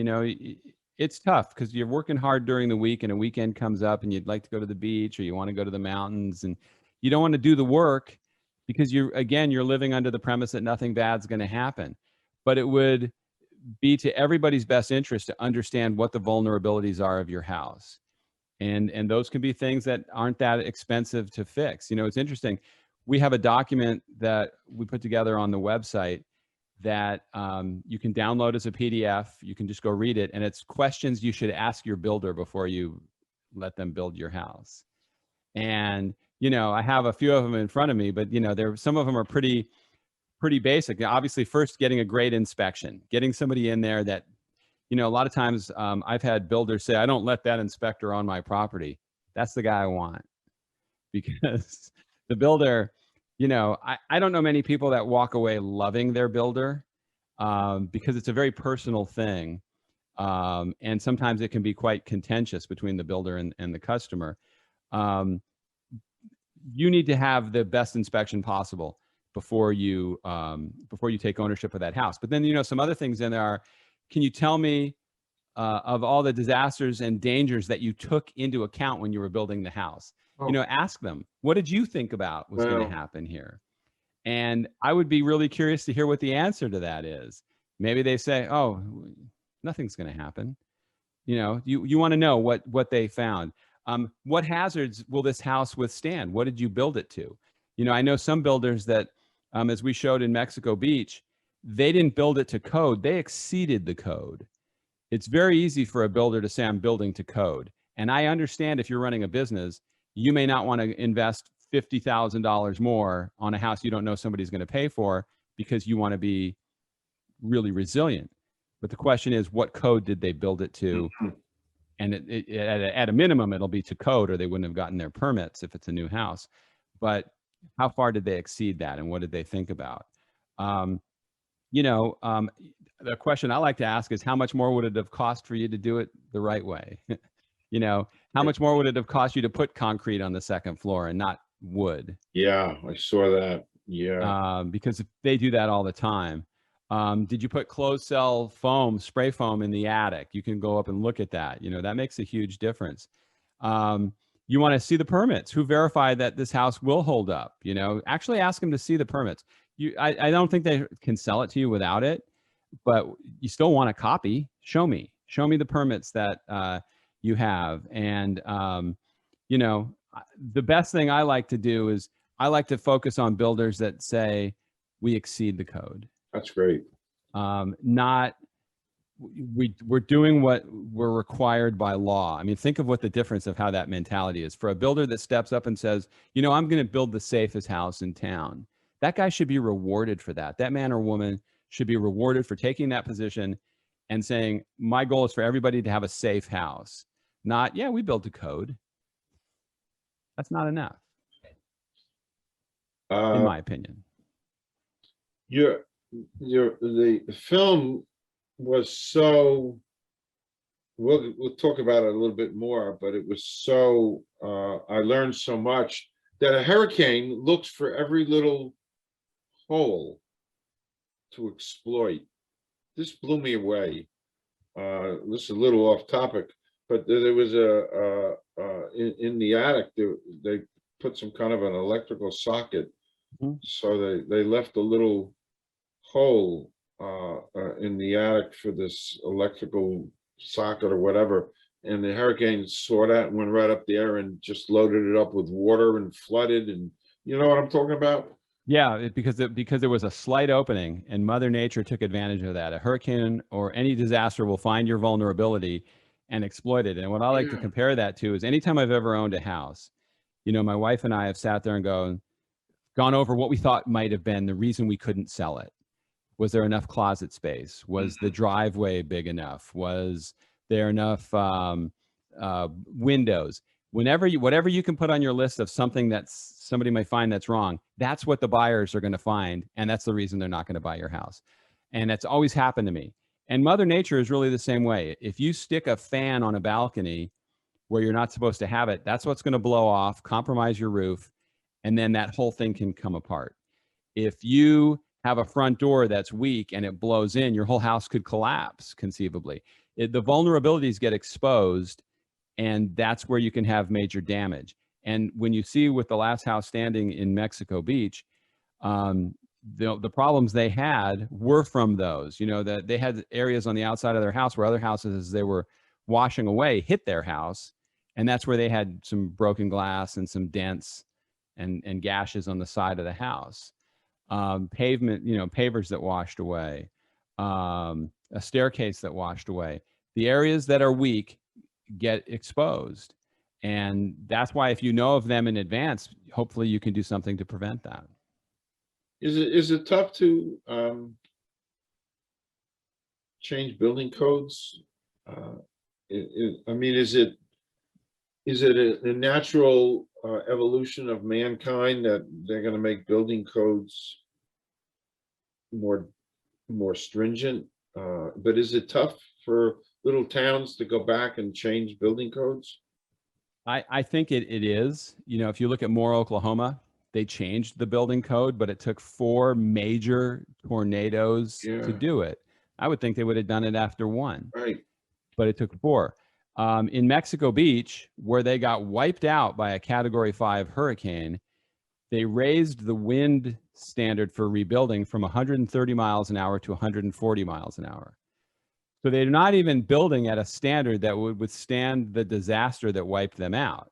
it's tough because you're working hard during the week and a weekend comes up and you'd like to go to the beach or you want to go to the mountains, and you don't want to do the work because you're living under the premise that nothing bad's going to happen. But it would be to everybody's best interest to understand what the vulnerabilities are of your house. And those can be things that aren't that expensive to fix. It's interesting. We have a document that we put together on the website that you can download as a PDF. You can just go read it. And it's questions you should ask your builder before you let them build your house. And, I have a few of them in front of me, but, some of them are pretty basic. Obviously, first, getting a great inspection, getting somebody in there that, a lot of times I've had builders say, I don't let that inspector on my property. That's the guy I want, because the builder, I don't know many people that walk away loving their builder because it's a very personal thing. And sometimes it can be quite contentious between the builder and the customer. You need to have the best inspection possible before you take ownership of that house. But then, some other things in there are, can you tell me of all the disasters and dangers that you took into account when you were building the house? Ask them, what did you think about was going to happen here? And I would be really curious to hear what the answer to that is. Maybe they say, oh, nothing's going to happen. You want to know what they found. What hazards will this house withstand? What did you build it to? I know some builders that, as we showed in Mexico Beach, they didn't build it to code. They exceeded the code. It's very easy for a builder to say, I'm building to code. And I understand if you're running a business, you may not want to invest $50,000 more on a house you don't know somebody's going to pay for because you want to be really resilient. But the question is, what code did they build it to? And at a minimum, it'll be to code, or they wouldn't have gotten their permits if it's a new house. But how far did they exceed that, and what did they think about? The question I like to ask is, how much more would it have cost for you to do it the right way? How much more would it have cost you to put concrete on the second floor and not wood? Yeah, I saw that. Yeah. because they do that all the time. Did you put closed cell foam, spray foam in the attic? You can go up and look at that. You know, that makes a huge difference. You want to see the permits. Who verified that this house will hold up? You know, actually ask them to see the permits. I don't think they can sell it to you without it, but you still want a copy. Show me the permits that you have. And, you know, the best thing I like to do is I like to focus on builders that say we exceed the code. That's great. Not we're doing what we're required by law. I mean, think of what the difference of how that mentality is. For a builder that steps up and says, you know, I'm going to build the safest house in town, that guy should be rewarded for that. That man or woman should be rewarded for taking that position and saying, my goal is for everybody to have a safe house. Not, yeah, we built a code. That's not enough, in my opinion. The film was so, we'll talk about it a little bit more, but it was so, I learned so much that a hurricane looks for every little hole to exploit. This blew me away. This is a little off topic, but there was in the attic, they put some kind of an electrical socket. So they left a little hole in the attic for this electrical socket or whatever, and the hurricane saw that and went right up there and just loaded it up with water and flooded. And you know what I'm talking about? Yeah, because there was a slight opening and Mother Nature took advantage of that. A hurricane or any disaster will find your vulnerability and exploit it. And what I like to compare that to is anytime I've ever owned a house, you know, my wife and I have sat there and gone over what we thought might have been the reason we couldn't sell it. Was there enough closet space? Was the driveway big enough? Was there enough windows? Whatever you can put on your list of something that's somebody might find that's wrong, that's what the buyers are going to find. And that's the reason they're not going to buy your house. And that's always happened to me. And Mother Nature is really the same way. If you stick a fan on a balcony where you're not supposed to have it, that's what's going to blow off, compromise your roof, and then that whole thing can come apart. If you have a front door that's weak and it blows in, your whole house could collapse conceivably. The vulnerabilities get exposed, and that's where you can have major damage. And when you see with the last house standing in Mexico Beach, the problems they had were from those, you know, that they had areas on the outside of their house where other houses, as they were washing away, hit their house. And that's where they had some broken glass and some dents and gashes on the side of the house. Pavement, you know, pavers that washed away, a staircase that washed away. The areas that are weak get exposed. And that's why if you know of them in advance, hopefully you can do something to prevent that. Is it tough to change building codes? I mean, is it a natural evolution of mankind that they're going to make building codes more stringent? But is it tough for little towns to go back and change building codes? I think it is. You know, if you look at Moore, Oklahoma, they changed the building code, but it took 4 major tornadoes to do it. I would think they would have done it after 1. Right. But it took 4. In Mexico Beach, where they got wiped out by a Category 5 hurricane, they raised the wind standard for rebuilding from 130 miles an hour to 140 miles an hour. So they're not even building at a standard that would withstand the disaster that wiped them out.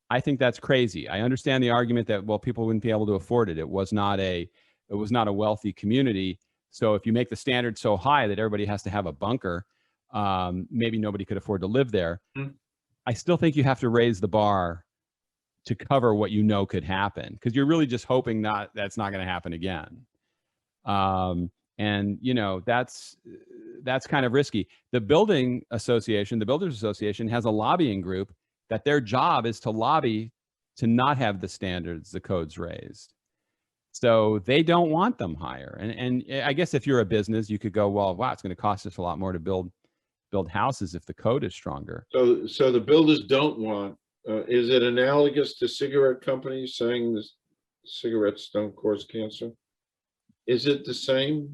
I think that's crazy. I understand the argument that, well, people wouldn't be able to afford it. It was not a wealthy community. So if you make the standard so high that everybody has to have a bunker, maybe nobody could afford to live there. I still think you have to raise the bar to cover what you know could happen, because you're really just hoping that's not going to happen again. And you know, that's kind of risky. The Builders Association has a lobbying group that their job is to lobby to not have the standards, the codes raised. So they don't want them higher. And I guess if you're a business, you could go, well, wow, it's going to cost us a lot more to build houses if the code is stronger. So the builders don't want, is it analogous to cigarette companies saying this, cigarettes don't cause cancer. Is it the same?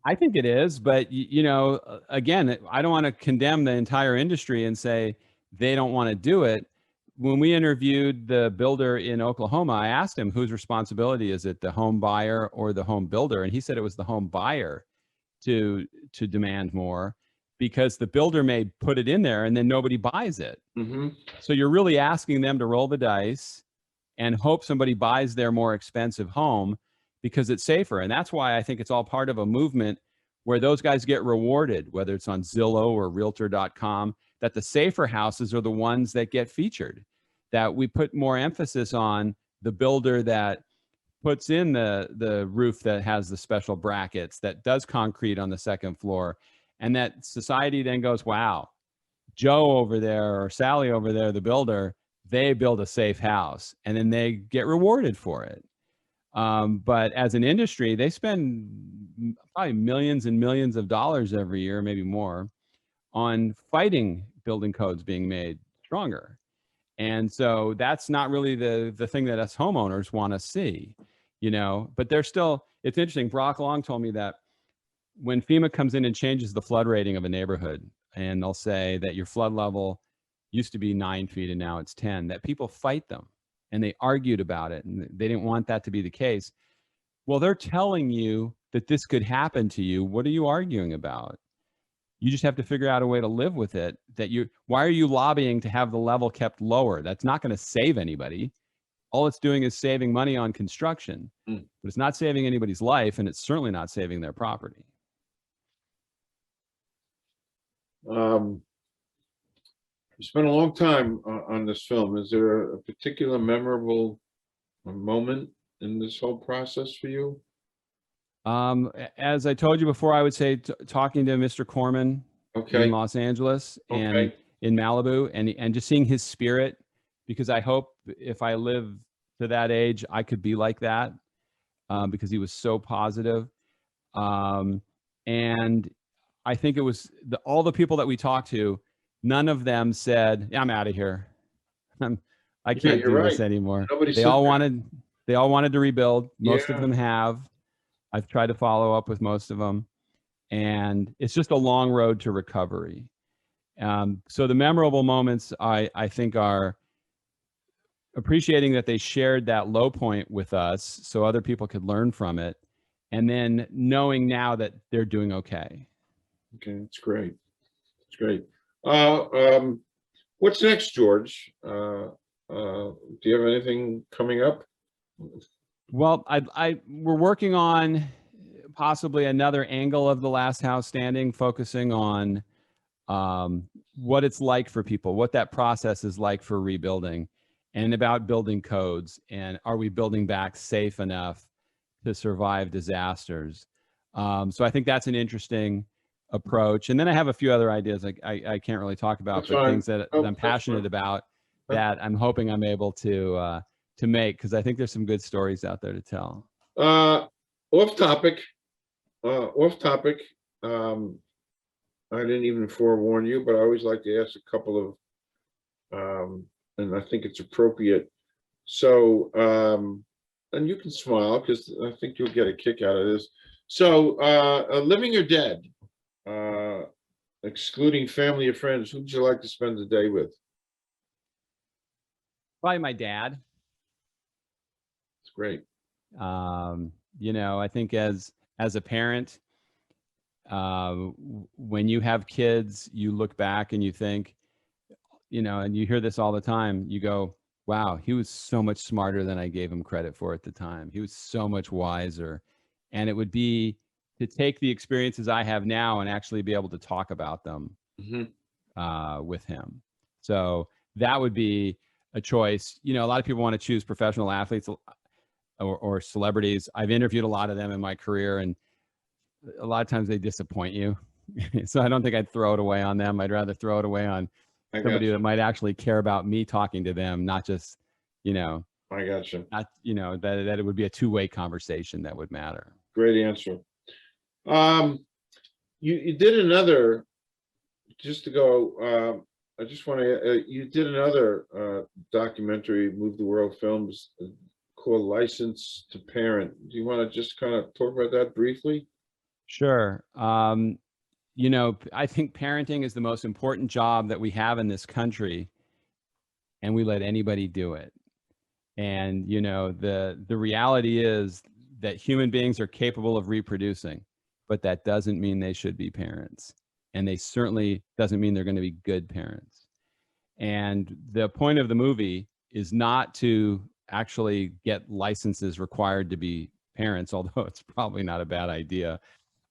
I think it is, but you know, again, I don't want to condemn the entire industry and say they don't want to do it. When we interviewed the builder in Oklahoma, I asked him whose responsibility is it, the home buyer or the home builder, and he said it was the home buyer to demand more, because the builder may put it in there and then nobody buys it. Mm-hmm. So you're really asking them to roll the dice and hope somebody buys their more expensive home because it's safer. And that's why I think it's all part of a movement where those guys get rewarded, whether it's on Zillow or realtor.com, that the safer houses are the ones that get featured, that we put more emphasis on the builder that puts in the roof that has the special brackets, that does concrete on the second floor, and that society then goes, wow, Joe over there or Sally over there, the builder, they build a safe house, and then they get rewarded for it. But as an industry, they spend probably millions and millions of dollars every year, maybe more, on fighting building codes being made stronger. And so that's not really the thing that us homeowners want to see, you know, but they're still, it's interesting. Brock Long told me that when FEMA comes in and changes the flood rating of a neighborhood, and they'll say that your flood level used to be 9 feet and now it's 10, that people fight them and they argued about it and they didn't want that to be the case. Well, they're telling you that this could happen to you. What are you arguing about? You just have to figure out a way to live with it. Why are you lobbying to have the level kept lower? That's not going to save anybody. All it's doing is saving money on construction, but it's not saving anybody's life, and it's certainly not saving their property. You spent a long time on this film. Is there a particular memorable moment in this whole process for you? As I told you before, I would say talking to Mr. Corman in Los Angeles and in Malibu, and just seeing his spirit, because I hope if I live to that age, I could be like that, because he was so positive. And I think it was all the people that we talked to, none of them said, "I'm out of here. I can't do this anymore." They all wanted to rebuild. Most of them have. I've tried to follow up with most of them, and it's just a long road to recovery. So the memorable moments, I think, are appreciating that they shared that low point with us so other people could learn from it, and then knowing now that they're doing okay. Okay, that's great. That's great. What's next, George? Do you have anything coming up? Well, we're working on possibly another angle of The Last House Standing, focusing on what it's like for people, what that process is like for rebuilding, and about building codes, and are we building back safe enough to survive disasters? So I think that's an interesting approach. And then I have a few other ideas I can't really talk about, but things that I'm passionate about that I'm hoping I'm able to make, because I think there's some good stories out there to tell. Off topic. I didn't even forewarn you, but I always like to ask a couple of, and I think it's appropriate. So, and you can smile because I think you'll get a kick out of this. So, living or dead, excluding family or friends, who would you like to spend the day with? Probably my dad. It's great. You know, I think as a parent, when you have kids, you look back and you think, you know, and you hear this all the time, you go, wow, he was so much smarter than I gave him credit for at the time. He was so much wiser. And it would be to take the experiences I have now and actually be able to talk about them with him. So that would be a choice. You know, a lot of people want to choose professional athletes or celebrities. I've interviewed a lot of them in my career, and a lot of times they disappoint you. So I don't think I'd throw it away on them. I'd rather throw it away on somebody that might actually care about me talking to them, not just, you know, I got you. Not, you know, that it would be a two-way conversation that would matter. Great answer. You did another, just to go, I just want to, you did another documentary, Move the World Films, called License to Parent. Do you want to just kind of talk about that briefly? Sure. You know, I think parenting is the most important job that we have in this country, and we let anybody do it. And, you know, the reality is that human beings are capable of reproducing, but that doesn't mean they should be parents. And they certainly doesn't mean they're going to be good parents. And the point of the movie is not to actually get licenses required to be parents, although it's probably not a bad idea.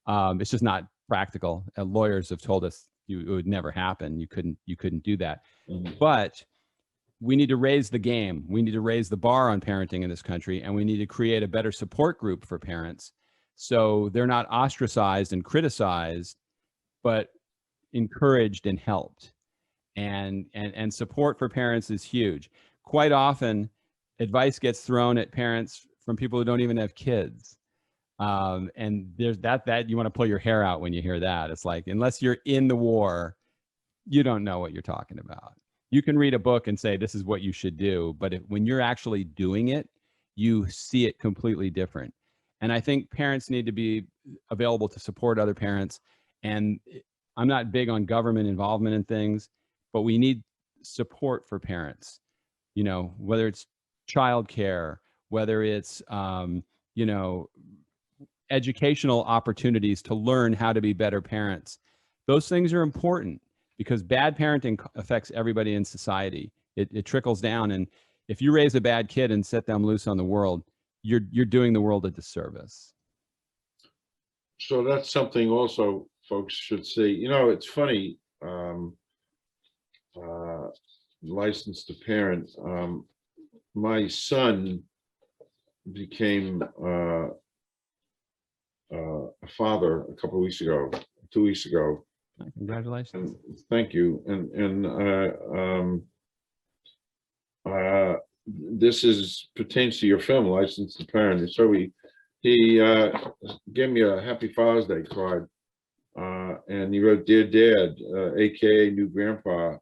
It's just not practical. Lawyers have told us it would never happen. You couldn't do that. Mhm. But we need to raise the game. We need to raise the bar on parenting in this country, and we need to create a better support group for parents so they're not ostracized and criticized, but encouraged and helped. And support for parents is huge. Quite often, advice gets thrown at parents from people who don't even have kids. And there's that you want to pull your hair out when you hear that. It's like, unless you're in the war, you don't know what you're talking about. You can read a book and say, this is what you should do. But when you're actually doing it, you see it completely different. And I think parents need to be available to support other parents. And I'm not big on government involvement in things, but we need support for parents, you know, whether it's childcare, whether it's, you know, educational opportunities to learn how to be better parents. Those things are important because bad parenting affects everybody in society. It trickles down. And if you raise a bad kid and set them loose on the world, you're doing the world a disservice. So that's something also folks should see. You know, it's funny, uh, License to Parent. My son became a father a couple of weeks ago, 2 weeks ago. Congratulations. And thank you. This is pertains to your film, License to Parent. So he gave me a Happy Father's Day card, and he wrote, "Dear Dad, aka New Grandpa.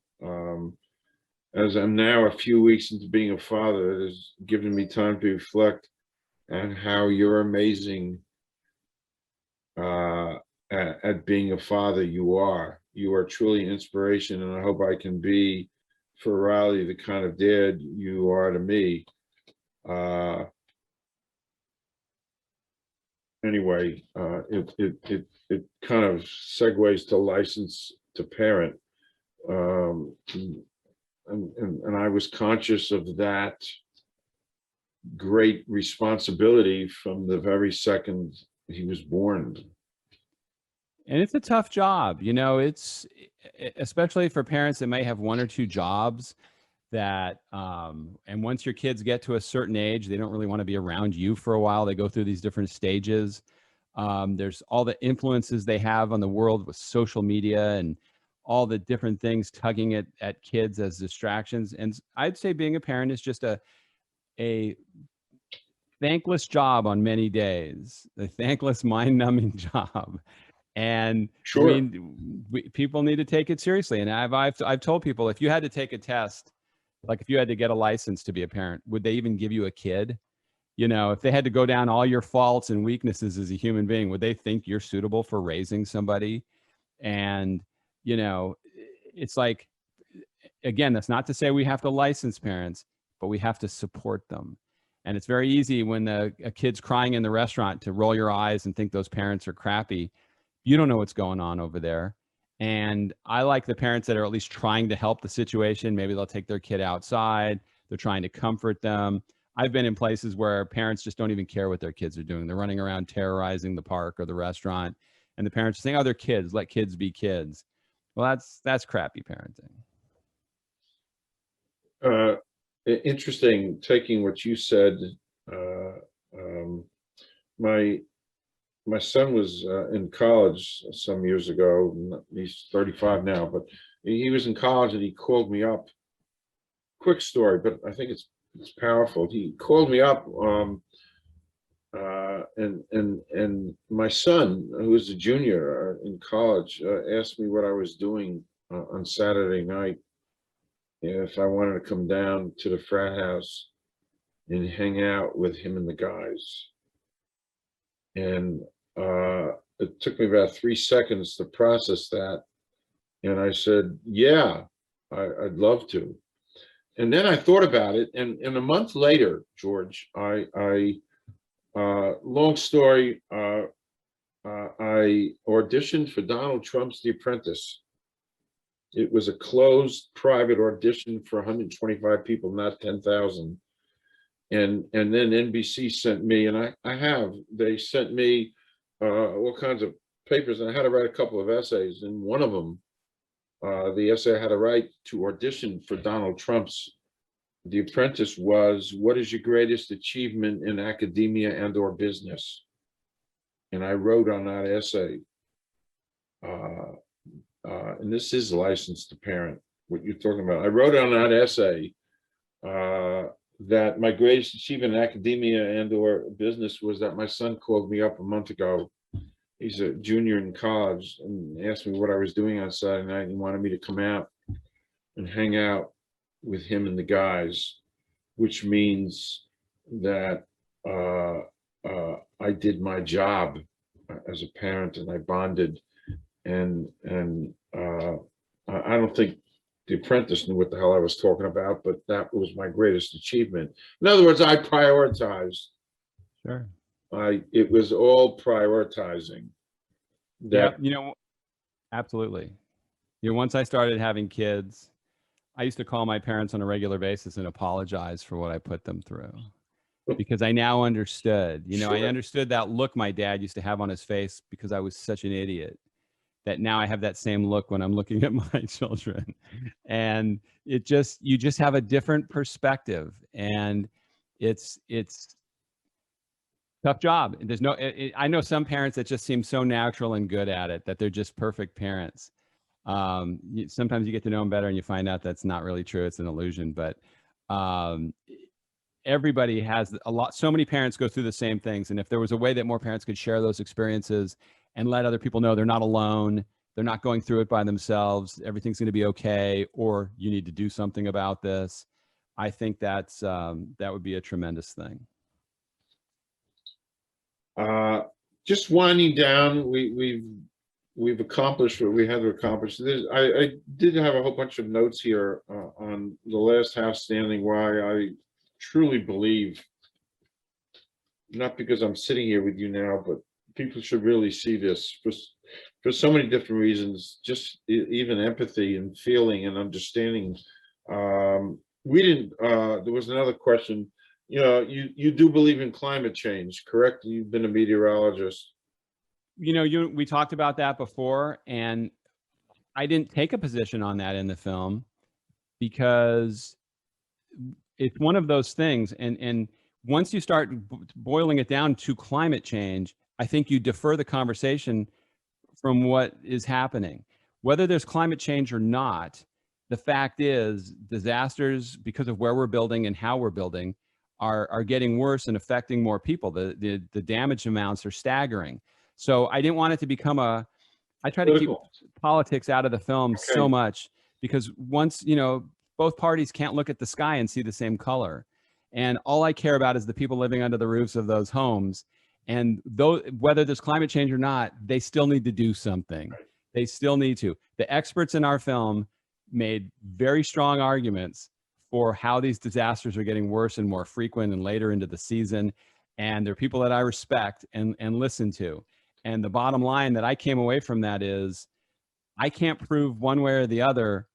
As I'm now a few weeks into being a father, it has given me time to reflect on how you're amazing at being a father. You are truly an inspiration, and I hope I can be for Riley the kind of dad you are to me." Anyway, it kind of segues to License to Parent. And I was conscious of that great responsibility from the very second he was born. And it's a tough job, you know, it's especially for parents that may have one or two jobs that, and once your kids get to a certain age, they don't really want to be around you for a while. They go through these different stages. There's all the influences they have on the world with social media and all the different things tugging at kids as distractions. And I'd say being a parent is just a thankless job on many days, a thankless, mind-numbing job. And Sure. people need to take it seriously. And I've told people, if you had to take a test, like if you had to get a license to be a parent, would they even give you a kid? You know, if they had to go down all your faults and weaknesses as a human being, would they think you're suitable for raising somebody? And, you know, it's like, again, that's not to say we have to license parents, but we have to support them. And it's very easy when a kid's crying in the restaurant to roll your eyes and think those parents are crappy. You don't know what's going on over there. And I like the parents that are at least trying to help the situation. Maybe they'll take their kid outside. They're trying to comfort them. I've been in places where parents just don't even care what their kids are doing. They're running around terrorizing the park or the restaurant. And the parents are saying, oh, they're kids. Let kids be kids. Well, that's crappy parenting. Interesting, taking what you said. uh, um, my son was in college some years ago. He's 35 now, but he was in college and he called me up. Quick story, but I think it's powerful. He called me up, and my son, who was a junior in college, asked me what I was doing on Saturday night, if I wanted to come down to the frat house and hang out with him and the guys. And it took me about 3 seconds to process that. And I said, yeah, I'd love to. And then I thought about it. And a month later, George, long story, I auditioned for Donald Trump's The Apprentice. It was a closed private audition for 125 people, not 10,000. And then NBC sent me, and they sent me all kinds of papers, and I had to write a couple of essays. And one of them, the essay I had to write to audition for Donald Trump's The Apprentice was, what is your greatest achievement in academia and or business? And I wrote on that essay, and this is licensed to parent, what you're talking about. I wrote on that essay that my greatest achievement in academia and or business was that my son called me up a month ago. He's a junior in college, and asked me what I was doing on Saturday night, and he wanted me to come out and hang out with him and the guys, which means that I did my job as a parent, and I bonded. And I don't think The Apprentice knew what the hell I was talking about, but that was my greatest achievement. In other words, I prioritized. Sure. It was all prioritizing. Yeah, absolutely. Once I started having kids, I used to call my parents on a regular basis and apologize for what I put them through, because I now understood. Sure. I understood that look my dad used to have on his face because I was such an idiot, that now I have that same look when I'm looking at my children. And you just have a different perspective, and it's tough job. There's no, I know some parents that just seem so natural and good at it, that they're just perfect parents. Sometimes you get to know them better and you find out that's not really true. It's an illusion. But everybody has so many parents go through the same things. And if there was a way that more parents could share those experiences and let other people know they're not alone, they're not going through it by themselves, everything's going to be okay, or you need to do something about this, I think that would be a tremendous thing. Just winding down, we've accomplished what we had to accomplish. I did have a whole bunch of notes here on the last house standing, why I truly believe, not because I'm sitting here with you now, but people should really see this for so many different reasons, just even empathy and feeling and understanding. There was another question. You do believe in climate change, correct? You've been a meteorologist. We talked about that before, and I didn't take a position on that in the film because it's one of those things. And once you start boiling it down to climate change, I think you defer the conversation from what is happening. Whether there's climate change or not, the fact is disasters, because of where we're building and how we're building, are getting worse and affecting more people. The damage amounts are staggering. So I didn't want it to become I try to keep politics out of the film so much, because once, both parties can't look at the sky and see the same color. And all I care about is the people living under the roofs of those homes. And whether there's climate change or not, they still need to do something. They still need to. The experts in our film made very strong arguments for how these disasters are getting worse and more frequent and later into the season. And they're people that I respect and listen to. And the bottom line that I came away from that is, I can't prove one way or the other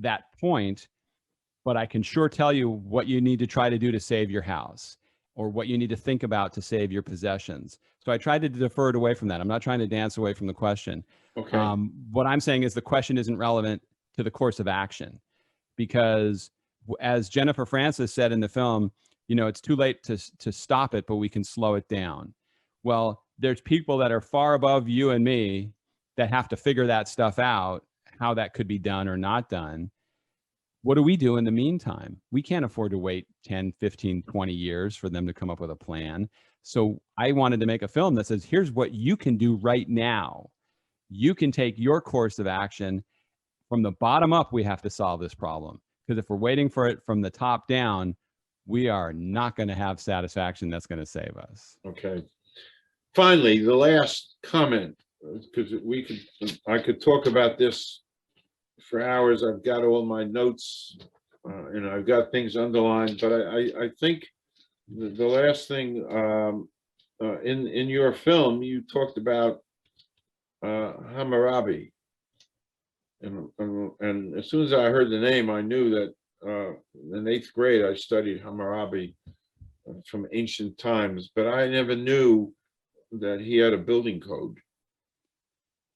that point, but I can sure tell you what you need to try to do to save your house, or what you need to think about to save your possessions. So I tried to defer it away from that. I'm not trying to dance away from the question. Okay. What I'm saying is the question isn't relevant to the course of action, because as Jennifer Francis said in the film, it's too late to stop it, but we can slow it down. Well, there's people that are far above you and me that have to figure that stuff out, how that could be done or not done. What do we do in the meantime? We can't afford to wait 10, 15, 20 years for them to come up with a plan. So I wanted to make a film that says, here's what you can do right now. You can take your course of action. From the bottom up, we have to solve this problem. Because if we're waiting for it from the top down, we are not going to have satisfaction that's going to save us. Okay. Finally, the last comment, because I could talk about this for hours. I've got all my notes, and I've got things underlined, but I think the last thing, in your film, you talked about Hammurabi. And as soon as I heard the name, I knew that in 8th grade, I studied Hammurabi from ancient times, but I never knew that he had a building code.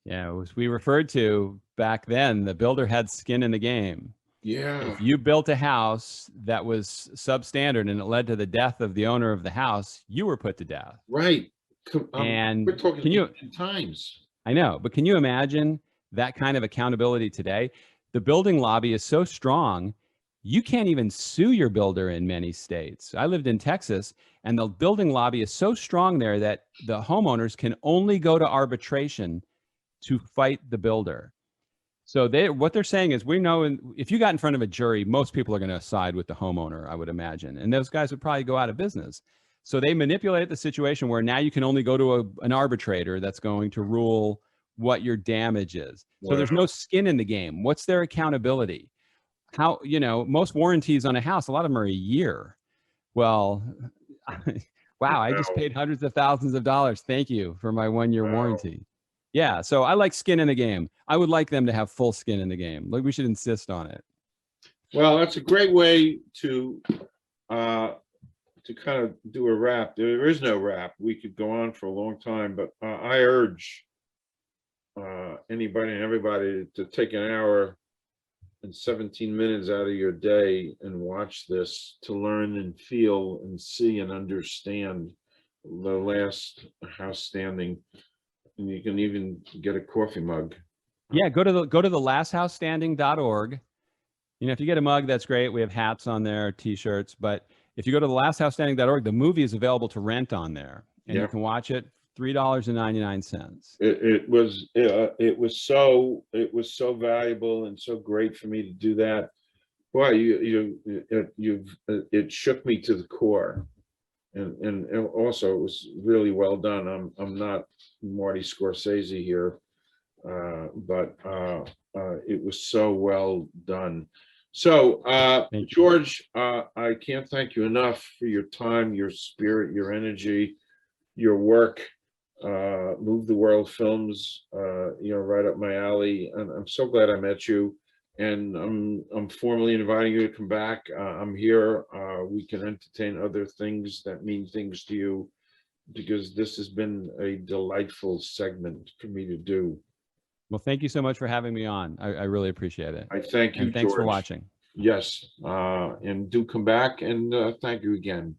Yeah, as we referred to back then, the builder had skin in the game. Yeah, If you built a house that was substandard and it led to the death of the owner of the house, you were put to death. right. And We're talking can you, ancient times. I know, but can you imagine that kind of accountability today? The building lobby is so strong, you can't even sue your builder in many states. I lived in Texas, and the building lobby is so strong there that the homeowners can only go to arbitration to fight the builder. So what they're saying is, we know if you got in front of a jury, most people are going to side with the homeowner, I would imagine, and those guys would probably go out of business. So they manipulate the situation where now you can only go to an arbitrator that's going to rule what your damage is. So there's no skin in the game. What's their accountability? How, most warranties on a house, a lot of them are a year. Well, wow, I just paid hundreds of thousands of dollars. Thank you for my 1-year warranty. Yeah, so I like skin in the game. I would like them to have full skin in the game. Like, we should insist on it. Well, that's a great way to kind of do a wrap. There is no wrap. We could go on for a long time, but I urge anybody and everybody to take an hour and 17 minutes out of your day and watch this, to learn and feel and see and understand The Last House Standing. And you can even get a coffee mug. Yeah, go to the lasthousestanding.org. If you get a mug, that's great. We have hats on there, t-shirts, but if you go to the lasthousestanding.org, the movie is available to rent on there, and you can watch it $3.99. It was so valuable and so great for me to do that. Boy, it shook me to the core, and also it was really well done. I'm not Marty Scorsese here, but it was so well done. So George, I can't thank you enough for your time, your spirit, your energy, your work. Move the World Films, right up my alley, and I'm so glad I met you. And I'm formally inviting you to come back. I'm here. We can entertain other things that mean things to you, because this has been a delightful segment for me to do. Well, thank you so much for having me on. I really appreciate it. I thank you, and thanks George. for watching. Yes, and do come back, and thank you again.